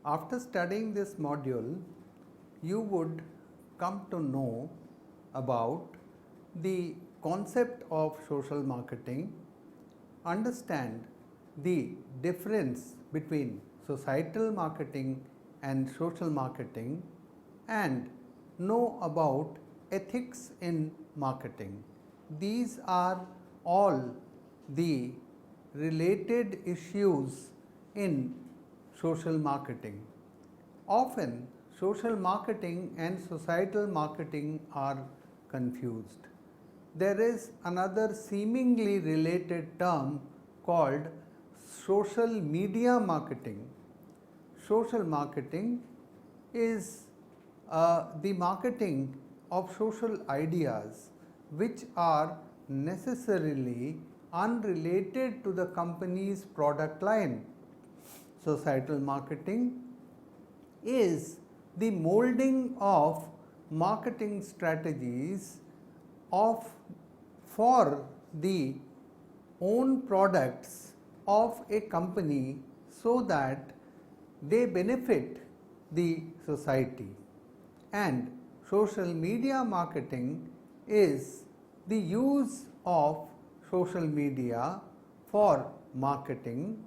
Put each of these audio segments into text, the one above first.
After studying this module, you would come to know about the concept of social marketing, understand the difference between societal marketing and social marketing, and know about ethics in marketing. These are all the related issues in social marketing. Often, social marketing and societal marketing are confused. There is another seemingly related term called social media marketing. Social marketing is the marketing of social ideas which are necessarily unrelated to the company's product line. Societal marketing is the molding of marketing strategies of for the own products of a company so that they benefit the society. And social media marketing is the use of social media for marketing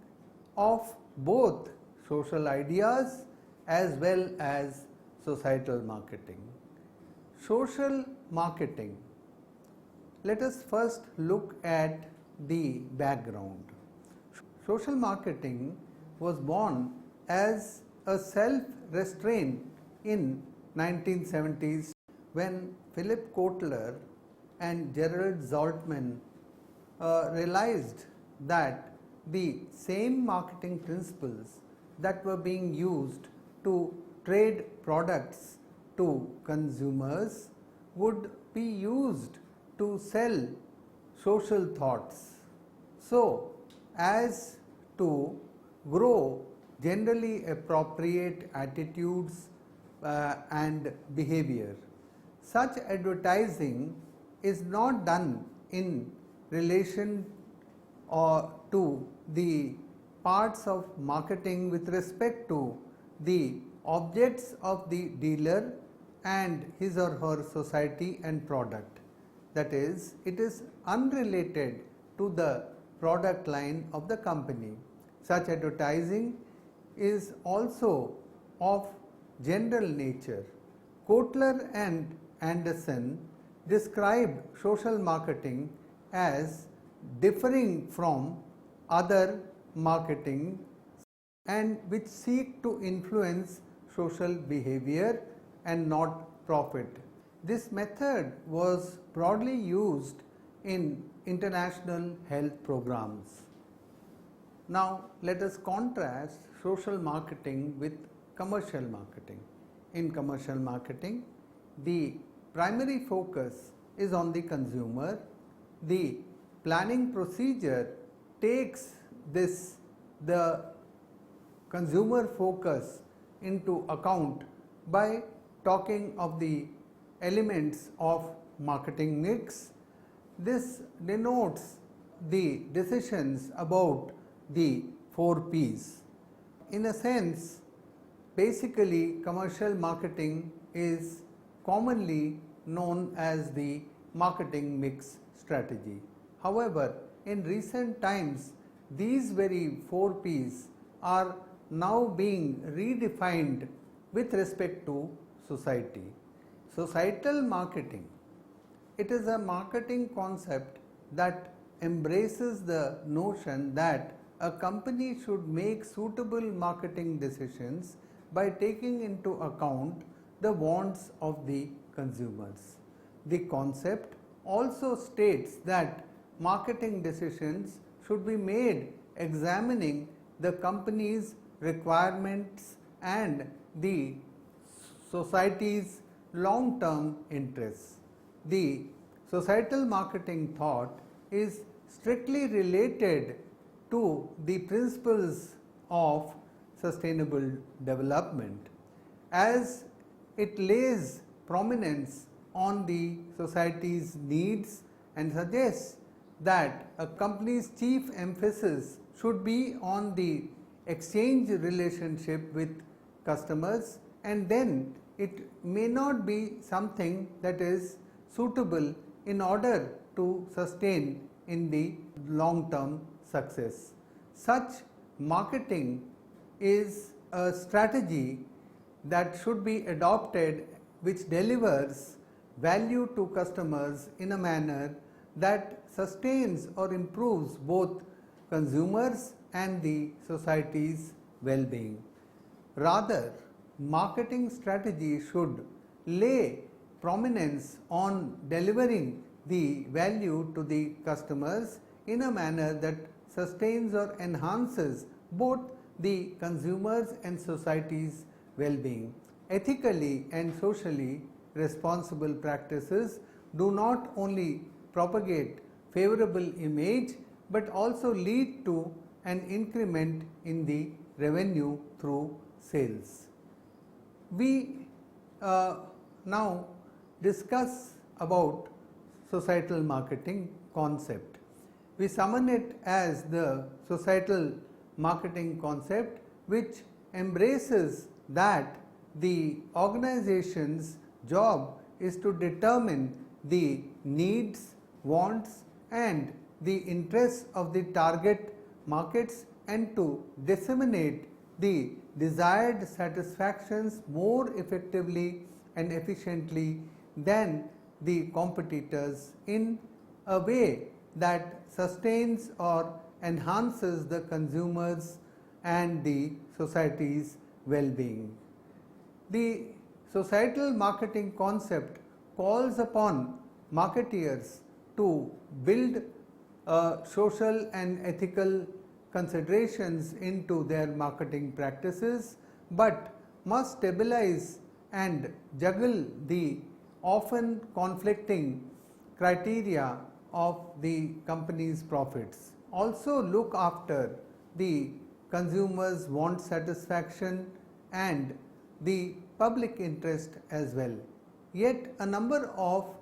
of both social ideas as well as societal marketing. Social marketing. Let us first look at the background. Social marketing was born as a self-restraint in 1970s when Philip Kotler and Gerald Zaltman realized that the same marketing principles that were being used to trade products to consumers would be used to sell social thoughts, so as to grow generally appropriate attitudes and behavior. Such advertising is not done in relation to the parts of marketing with respect to the objects of the dealer and his or her society and product. That is, it is unrelated to the product line of the company. Such advertising is also of general nature. Kotler and Anderson describe social marketing as differing from other marketing and which seek to influence social behavior and not profit. This method was broadly used in international health programs. Now, let us contrast social marketing with commercial marketing. In commercial marketing, the primary focus is on the consumer. The planning procedure takes the consumer focus into account by talking of the elements of marketing mix. This denotes the decisions about the 4 P's. In a sense, basically commercial marketing is commonly known as the marketing mix strategy. However, in recent times, these very 4 P's are now being redefined with respect to society. Societal marketing. It is a marketing concept that embraces the notion that a company should make suitable marketing decisions by taking into account the wants of the consumers. The concept also states that marketing decisions should be made examining the company's requirements and the society's long-term interests. The societal marketing thought is strictly related to the principles of sustainable development, as it lays prominence on the society's needs and suggests that a company's chief emphasis should be on the exchange relationship with customers, and then it may not be something that is suitable in order to sustain in the long term success. Such marketing is a strategy that should be adopted which delivers value to customers in a manner that sustains or improves both consumers and the society's well-being. Rather, marketing strategy should lay prominence on delivering the value to the customers in a manner that sustains or enhances both the consumers and society's well-being. Ethically and socially responsible practices do not only propagate favorable image but also lead to an increment in the revenue through sales. We now discuss about societal marketing concept. We summon it as the societal marketing concept, which embraces that the organization's job is to determine the needs, wants and the interests of the target markets and to disseminate the desired satisfactions more effectively and efficiently than the competitors in a way that sustains or enhances the consumers and the society's well-being. The societal marketing concept calls upon marketeers to build social and ethical considerations into their marketing practices, but must stabilize and juggle the often conflicting criteria of the company's profits. Also look after the consumers' want satisfaction and the public interest as well. Yet a number of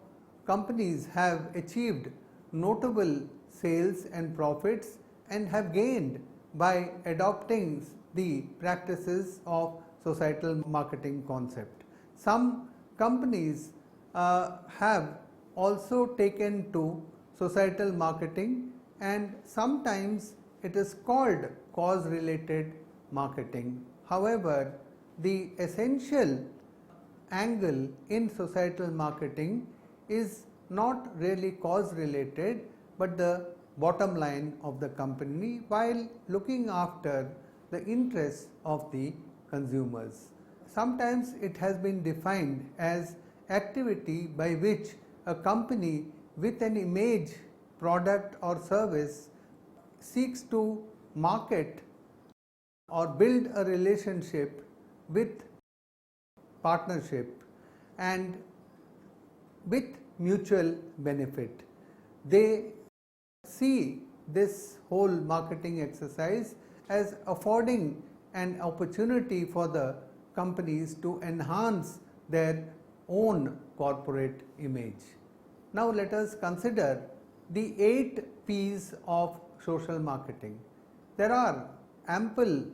companies have achieved notable sales and profits and have gained by adopting the practices of societal marketing concept. Some companies have also taken to societal marketing, and sometimes it is called cause related marketing. However, the essential angle in societal marketing is not really cause related but the bottom line of the company while looking after the interests of the consumers. Sometimes it has been defined as activity by which a company with an image, product or service seeks to market or build a relationship with partnership and with mutual benefit. They see this whole marketing exercise as affording an opportunity for the companies to enhance their own corporate image. Now let us consider the 8 P's of social marketing. There are ample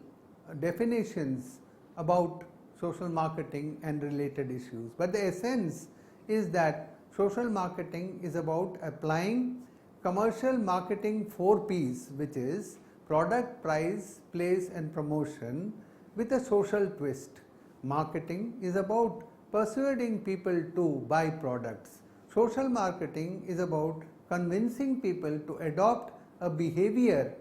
definitions about social marketing and related issues, but the essence is that social marketing is about applying commercial marketing 4 P's, which is product, price, place and promotion with a social twist. Marketing is about persuading people to buy products. Social marketing is about convincing people to adopt a behavior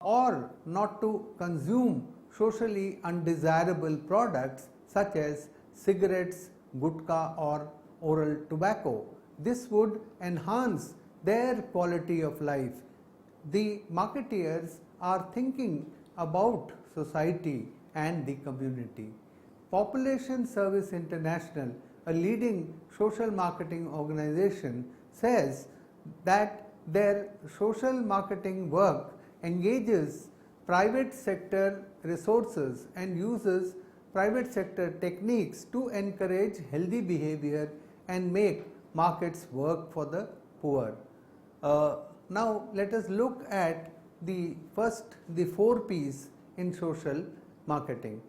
or not to consume socially undesirable products such as cigarettes, gutka or oral tobacco. This would enhance their quality of life. The marketeers are thinking about society and the community. Population Service International, a leading social marketing organization, says that their social marketing work engages private sector resources and uses private sector techniques to encourage healthy behavior and make markets work for the poor. Now let us look at the 4 P's in social marketing.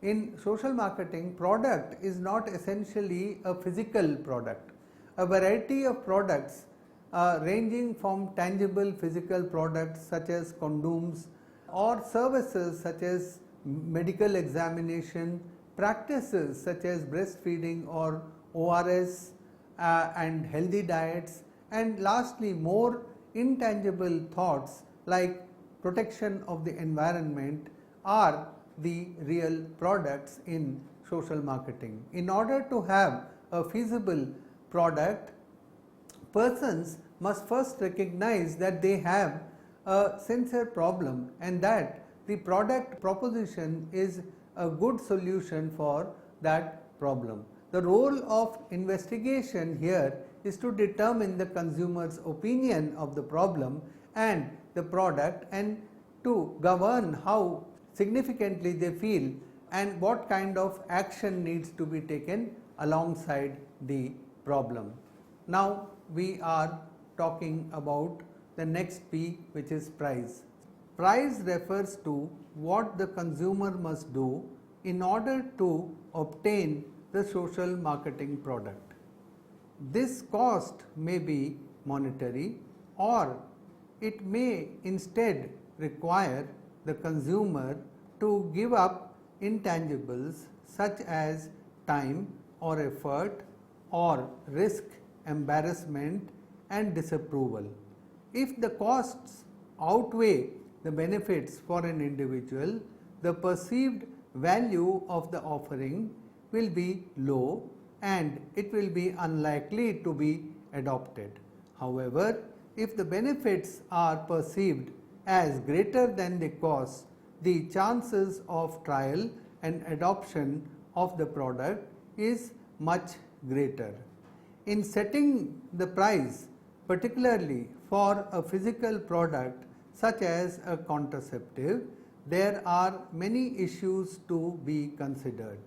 in social marketing, product is not essentially a physical product. A variety of products ranging from tangible physical products such as condoms or services such as medical examination, practices such as breastfeeding or ORS and healthy diets, and lastly more intangible thoughts like protection of the environment are the real products in social marketing. In order to have a feasible product, persons must first recognize that they have a sincere problem and that the product proposition is a good solution for that problem. The role of investigation here is to determine the consumer's opinion of the problem and the product and to govern how significantly they feel and what kind of action needs to be taken alongside the problem. Now we are talking about the next P, which is price. Price refers to what the consumer must do in order to obtain the social marketing product. This cost may be monetary or it may instead require the consumer to give up intangibles such as time or effort or risk, embarrassment and disapproval. If the costs outweigh the benefits for an individual, the perceived value of the offering will be low and it will be unlikely to be adopted. However, if the benefits are perceived as greater than the cost, the chances of trial and adoption of the product is much greater. In setting the price, particularly for a physical product such as a contraceptive, there are many issues to be considered.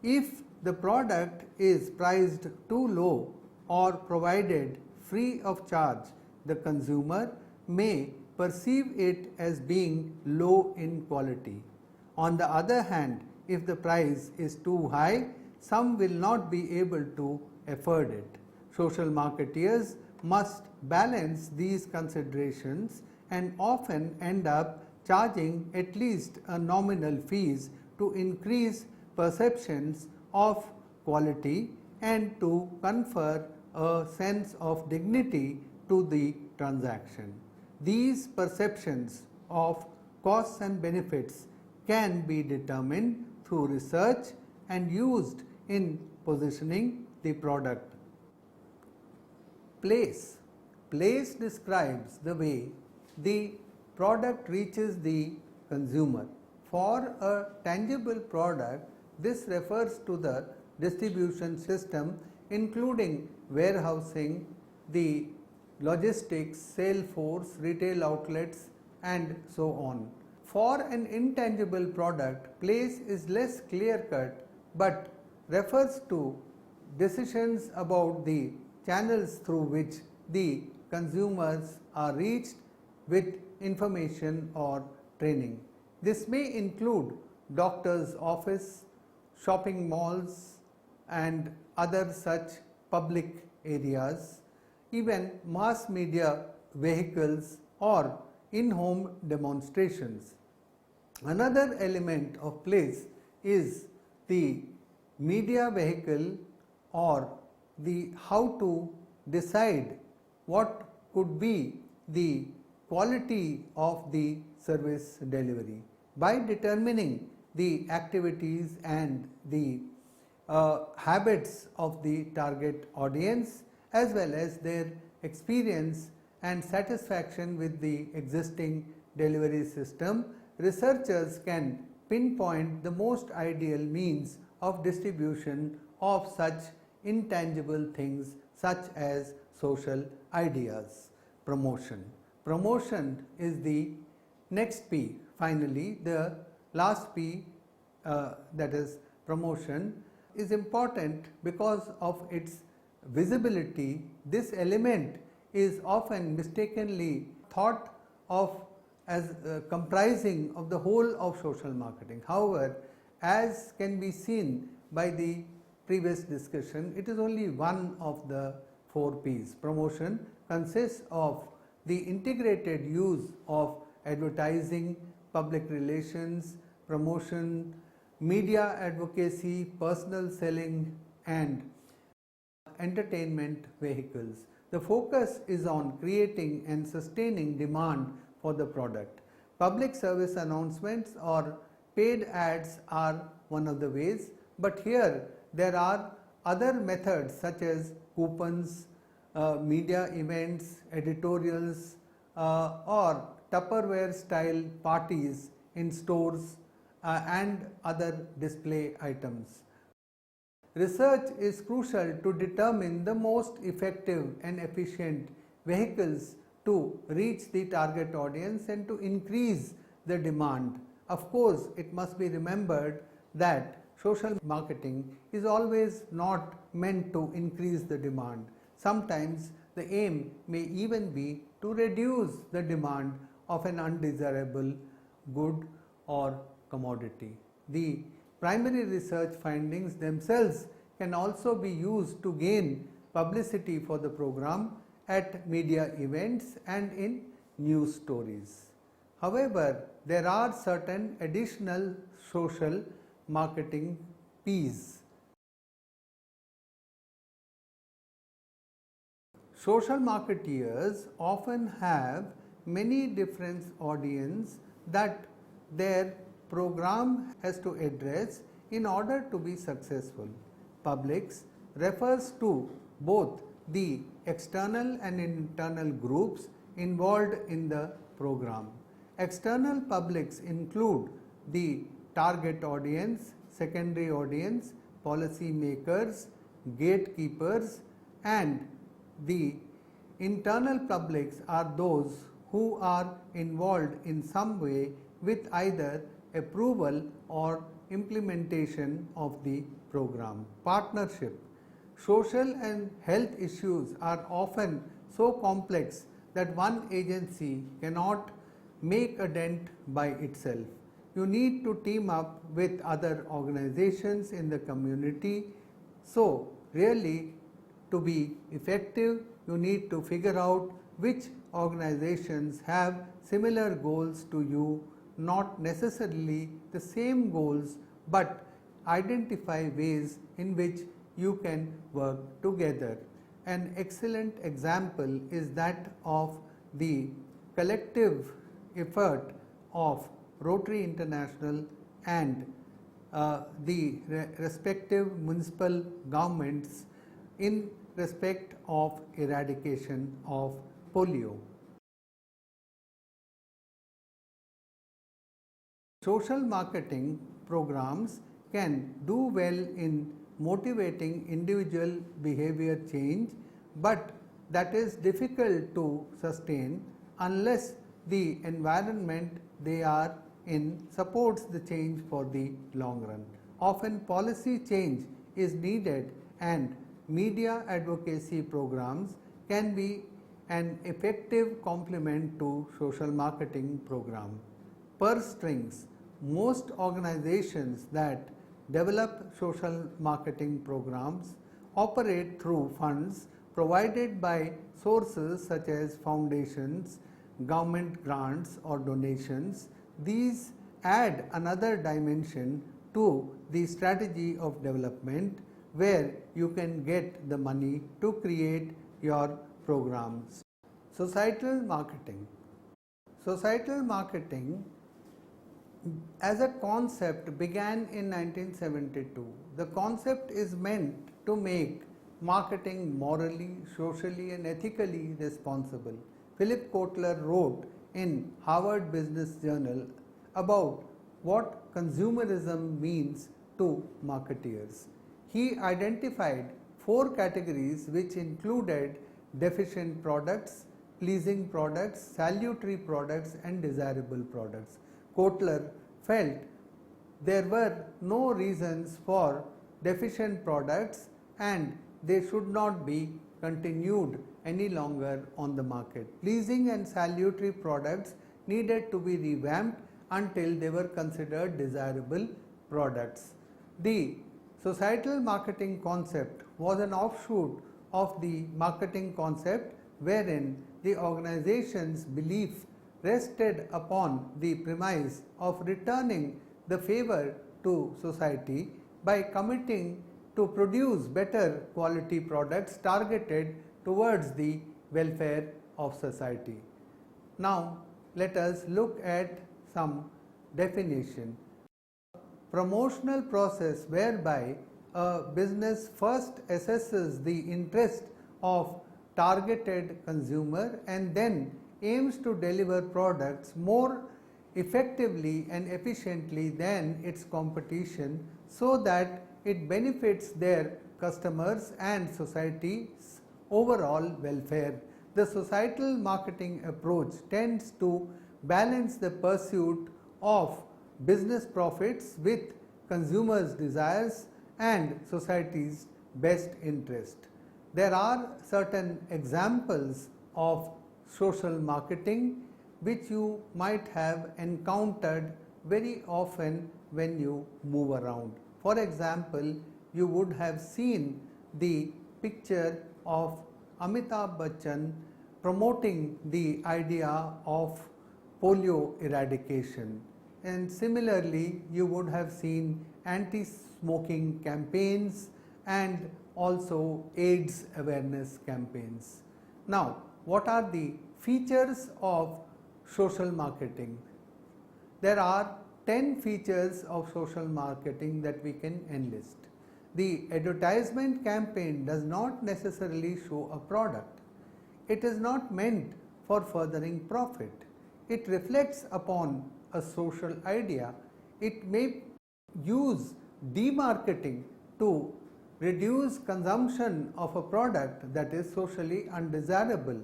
If the product is priced too low or provided free of charge, the consumer may perceive it as being low in quality. On the other hand, if the price is too high, some will not be able to afford it. Social marketeers must balance these considerations and often end up charging at least a nominal fees to increase perceptions of quality and to confer a sense of dignity to the transaction. These perceptions of costs and benefits can be determined through research and used in positioning the product. Place. Place describes the way the product reaches the consumer. For a tangible product, this refers to the distribution system including warehousing, the logistics, sales force, retail outlets and so on. For an intangible product, place is less clear-cut but refers to decisions about the channels through which the consumers are reached with information or training. This may include doctor's office, shopping malls and other such public areas, even mass media vehicles or in-home demonstrations. Another element of place is the media vehicle or the how to decide what could be the quality of the service delivery. By determining the activities and the habits of the target audience as well as their experience and satisfaction with the existing delivery system, researchers can pinpoint the most ideal means of distribution of such intangible things such as social ideas. Promotion. Promotion is the next P. Finally, the last P, that is promotion, is important because of its visibility. This element is often mistakenly thought of as comprising of the whole of social marketing. However, as can be seen by the previous discussion, it is only one of the 4Ps. Promotion consists of the integrated use of advertising, public relations, promotion, media advocacy, personal selling, and entertainment vehicles. The focus is on creating and sustaining demand for the product. Public service announcements or paid ads are one of the ways, but here there are other methods such as coupons, media events, editorials, or Tupperware style parties in stores and other display items. Research is crucial to determine the most effective and efficient vehicles to reach the target audience and to increase the demand. Of course, it must be remembered that social marketing is always not meant to increase the demand. Sometimes the aim may even be to reduce the demand of an undesirable good or commodity. The primary research findings themselves can also be used to gain publicity for the program at media events and in news stories. However, there are certain additional social marketing Ps. Social marketeers often have many different audience that their program has to address in order to be successful. Publics refers to both the external and internal groups involved in the program. External publics include the target audience, secondary audience, policy makers, gatekeepers, and the internal publics are those who are involved in some way with either approval or implementation of the program. Partnership. Social and health issues are often so complex that one agency cannot make a dent by itself. You need to team up with other organizations in the community. So, really, to be effective, you need to figure out which organizations have similar goals to you, not necessarily the same goals, but identify ways in which you can work together. An excellent example is that of the collective effort of Rotary International and the respective municipal governments in respect of eradication of polio. Social marketing programs can do well in motivating individual behavior change, but that is difficult to sustain unless the environment they are in supports the change for the long run. Often policy change is needed and media advocacy programs can be an effective complement to social marketing program. Purse strings. Most organizations that develop social marketing programs operate through funds provided by sources such as foundations, government grants or donations. These add another dimension to the strategy of development where you can get the money to create your programs. Societal marketing. Societal marketing as a concept began in 1972. The concept is meant to make marketing morally, socially and ethically responsible. Philip Kotler wrote in Harvard Business Journal about what consumerism means to marketeers. He identified 4 categories which included deficient products, pleasing products, salutary products and desirable products. Kotler felt there were no reasons for deficient products and they should not be continued any longer on the market. Pleasing and salutary products needed to be revamped until they were considered desirable products. The societal marketing concept was an offshoot of the marketing concept wherein the organization's belief rested upon the premise of returning the favor to society by committing to produce better quality products targeted towards the welfare of society. Now, let us look at some definition. Promotional process whereby a business first assesses the interest of targeted consumer and then aims to deliver products more effectively and efficiently than its competition so that it benefits their customers and society's overall welfare. The societal marketing approach tends to balance the pursuit of business profits with consumers' desires and society's best interest. There are certain examples of social marketing which you might have encountered very often when you move around. For example, you would have seen the picture of Amitabh Bachchan promoting the idea of polio eradication, and similarly you would have seen anti-smoking campaigns and also AIDS awareness campaigns. Now, what are the features of social marketing? There are 10 features of social marketing that we can enlist. The advertisement campaign does not necessarily show a product. It is not meant for furthering profit. It reflects upon a social idea. It may use demarketing to reduce consumption of a product that is socially undesirable.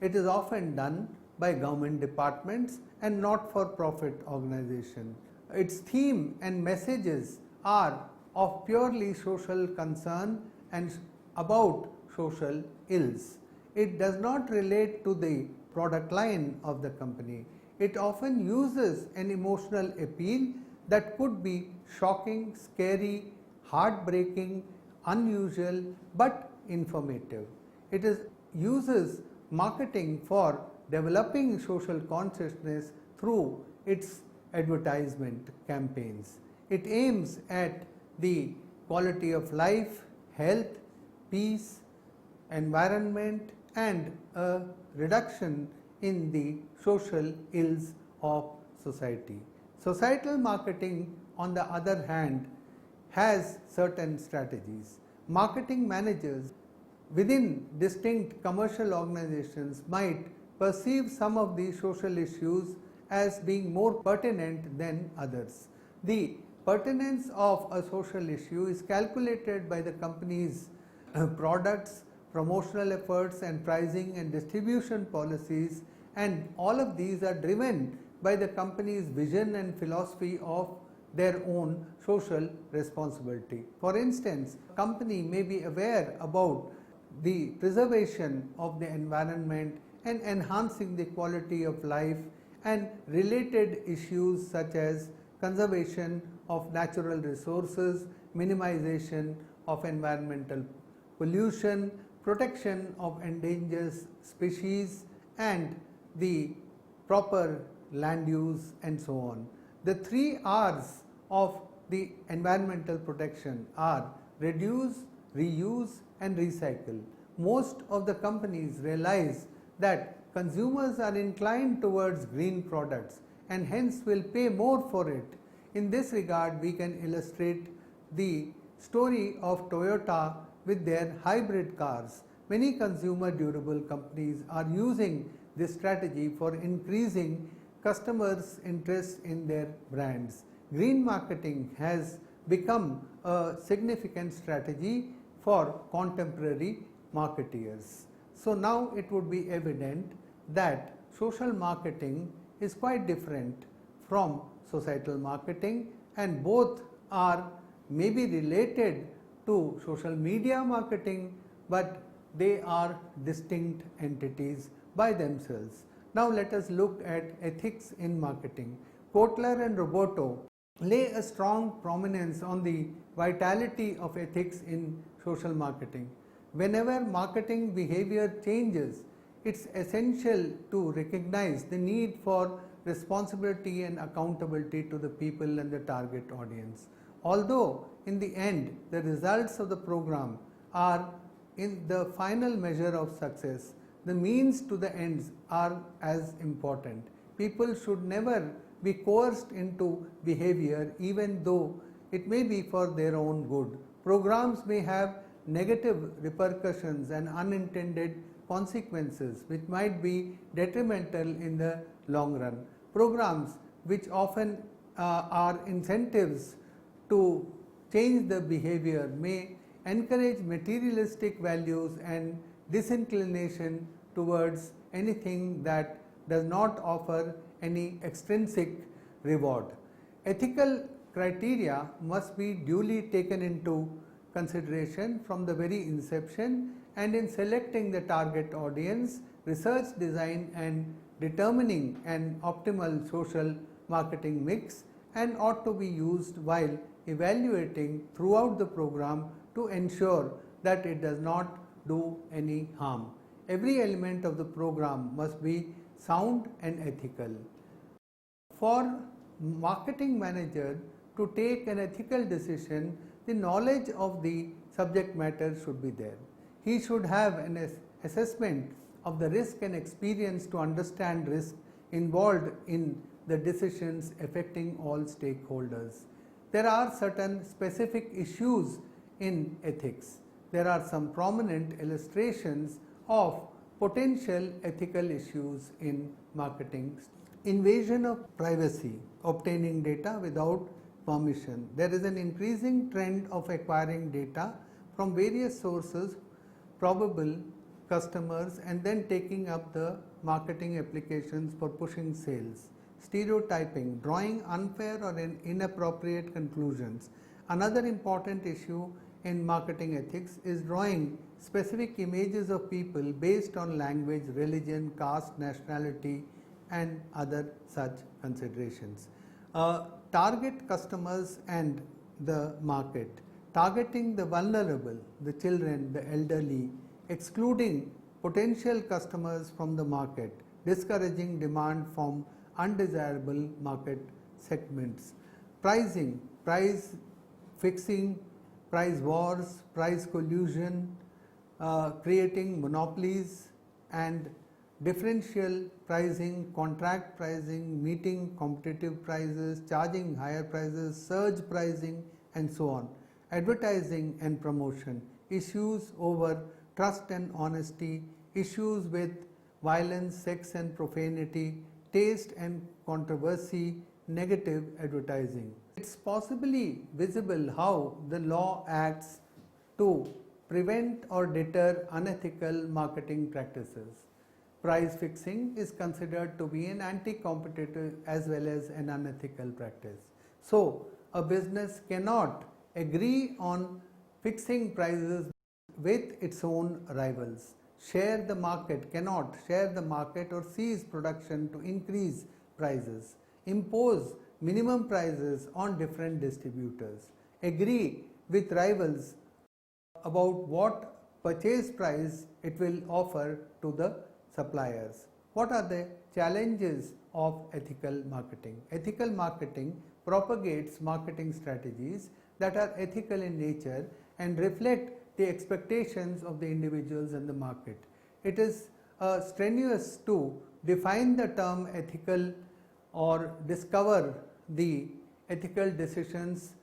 It is often done by government departments and not-for-profit organizations. Its theme and messages are of purely social concern and about social ills. It does not relate to the product line of the company. It often uses an emotional appeal that could be shocking, scary, heartbreaking, unusual, but informative. It uses marketing for developing social consciousness through its advertisement campaigns. It aims at the quality of life, health, peace, environment, and a reduction in the social ills of society. Societal marketing, on the other hand, has certain strategies. Marketing managers within distinct commercial organizations might perceive some of these social issues as being more pertinent than others. The pertinence of a social issue is calculated by the company's products, promotional efforts, and pricing and distribution policies, and all of these are driven by the company's vision and philosophy of their own social responsibility. For instance, a company may be aware about the preservation of the environment and enhancing the quality of life and related issues such as conservation of natural resources, minimization of environmental pollution, protection of endangered species, and the proper land use, and so on. The 3 R's of the environmental protection are reduce, reuse, and recycle. Most of the companies realize that consumers are inclined towards green products and hence will pay more for it. In this regard, we can illustrate the story of Toyota with their hybrid cars. Many consumer durable companies are using this strategy for increasing customers' interest in their brands. Green marketing has become a significant strategy for contemporary marketeers. So now it would be evident that social marketing is quite different from societal marketing, and both are maybe related to social media marketing, but they are distinct entities by themselves. Now let us look at ethics in marketing. Kotler and Roboto lay a strong prominence on the vitality of ethics in social marketing. Whenever marketing behavior changes, it's essential to recognize the need for responsibility and accountability to the people and the target audience. Although in the end the results of the program are in the final measure of success, the means to the ends are as important. People should never be coerced into behavior even though it may be for their own good. Programs may have negative repercussions and unintended consequences which might be detrimental in the long run. Programs which often are incentives to change the behavior may encourage materialistic values and disinclination towards anything that does not offer any extrinsic reward. Ethical criteria must be duly taken into consideration from the very inception, and in selecting the target audience, research design and determining an optimal social marketing mix, and ought to be used while evaluating throughout the program to ensure that it does not do any harm. Every element of the program must be sound and ethical. For marketing manager to take an ethical decision, the knowledge of the subject matter should be there. He should have an assessment of the risk and experience to understand risk involved in the decisions affecting all stakeholders. There are certain specific issues in ethics. There are some prominent illustrations of potential ethical issues in marketing. Invasion of privacy, obtaining data without permission. There is an increasing trend of acquiring data from various sources, probable customers, and then taking up the marketing applications for pushing sales. Stereotyping, drawing unfair or inappropriate conclusions. Another important issue in marketing ethics is drawing specific images of people based on language, religion, caste, nationality, and other such considerations. Target customers and the market. Targeting the vulnerable, the children, the elderly, excluding potential customers from the market, discouraging demand from undesirable market segments. Pricing, price fixing, price wars, price collusion, creating monopolies, and differential pricing, contract pricing, meeting competitive prices, charging higher prices, surge pricing, and so on. Advertising and promotion, issues over trust and honesty, issues with violence, sex and profanity, taste and controversy, negative advertising. It's possibly visible how the law acts to prevent or deter unethical marketing practices. Price fixing is considered to be an anti-competitive as well as an unethical practice. So, a business cannot agree on fixing prices with its own rivals. Cannot share the market or seize production to increase prices. Impose minimum prices on different distributors. Agree with rivals about what purchase price it will offer to the suppliers. What are the challenges of ethical marketing? Ethical marketing propagates marketing strategies that are ethical in nature and reflect the expectations of the individuals and the market. It is strenuous to define the term ethical or discover the ethical decisions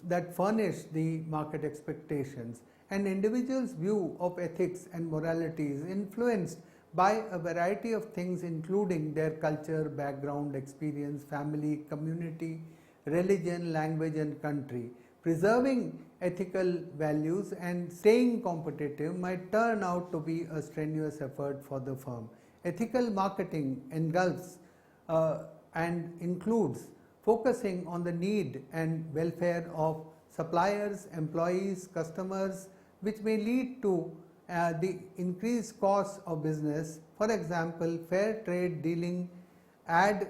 that furnish the market expectations. An individual's view of ethics and morality is influenced by a variety of things, including their culture, background, experience, family, community, religion, language, and country. Preserving ethical values and staying competitive might turn out to be a strenuous effort for the firm. Ethical marketing engulfs and includes focusing on the need and welfare of suppliers, employees, customers, which may lead to the increased cost of business. For example, fair trade dealing add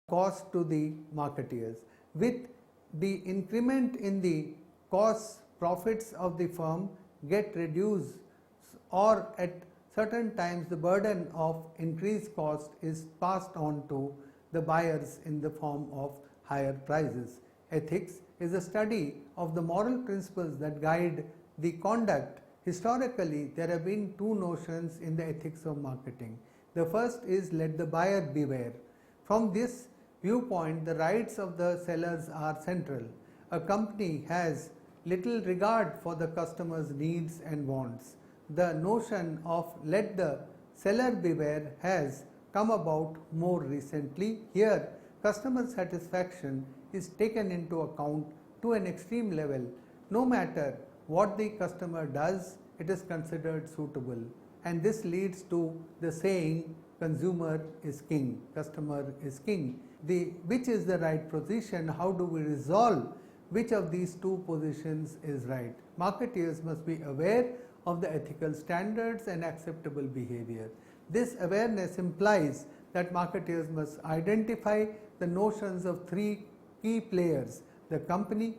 cost to the marketeers. With the increment in the costs, profits of the firm get reduced, or at certain times the burden of increased cost is passed on to the buyers in the form of higher prices. Ethics is a study of the moral principles that guide the conduct. Historically, there have been two notions in the ethics of marketing. The first is let the buyer beware. From this viewpoint, the rights of the sellers are central. A company has little regard for the customer's needs and wants. The notion of let the seller beware has come about more recently. Here, customer satisfaction is taken into account to an extreme level. No matter what the customer does, it is considered suitable, and this leads to the saying consumer is king, customer is king. Which is the right position? How do we resolve which of these two positions is right? Marketeers must be aware of the ethical standards and acceptable behavior. This awareness implies that marketeers must identify the notions of three key players: the company,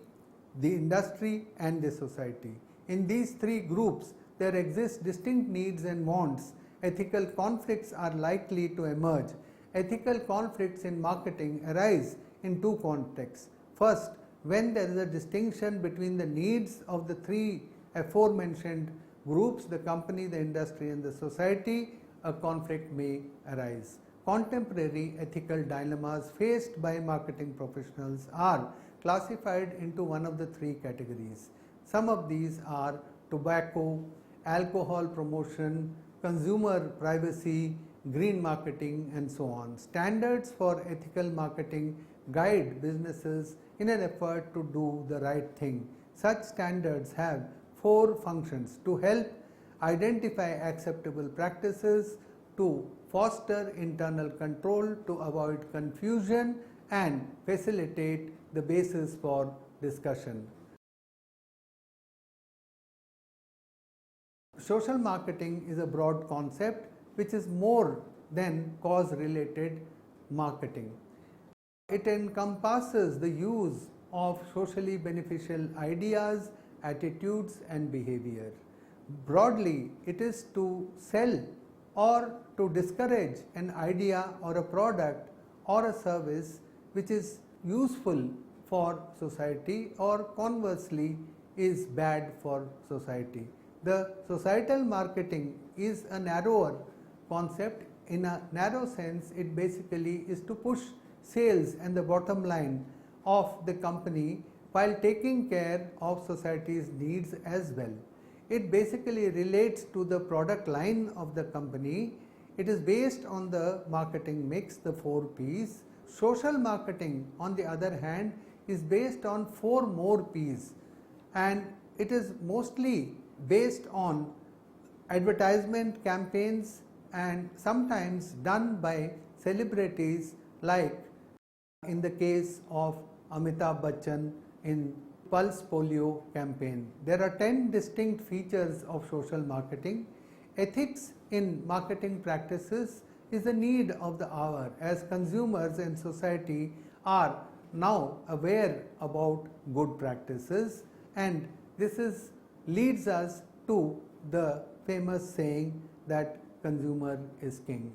the industry, and the society. In these three groups, there exist distinct needs and wants. Ethical conflicts are likely to emerge. Ethical conflicts in marketing arise in two contexts. First, when there is a distinction between the needs of the three aforementioned groups, the company, the industry, and the society, a conflict may arise. Contemporary ethical dilemmas faced by marketing professionals are classified into one of the three categories. Some of these are tobacco, alcohol promotion, consumer privacy, green marketing, and so on. Standards for ethical marketing guide businesses in an effort to do the right thing. Such standards have four functions: to help identify acceptable practices, to foster internal control, to avoid confusion, and facilitate the basis for discussion. Social marketing is a broad concept which is more than cause-related marketing. It encompasses the use of socially beneficial ideas, attitudes, and behavior. Broadly, it is to sell or to discourage an idea or a product or a service which is useful for society, or conversely is bad for society. The societal marketing is a narrower concept. In a narrow sense, it basically is to push sales and the bottom line of the company while taking care of society's needs as well. It basically relates to the product line of the company. It is based on the marketing mix, the 4 P's. Social marketing, on the other hand, is based on 4 more P's, and it is mostly based on advertisement campaigns and sometimes done by celebrities, like in the case of Amitabh Bachchan in Pulse Polio campaign. There are 10 distinct features of social marketing. Ethics in marketing practices is a need of the hour, as consumers and society are now aware about good practices, and this leads us to the famous saying that consumer is king.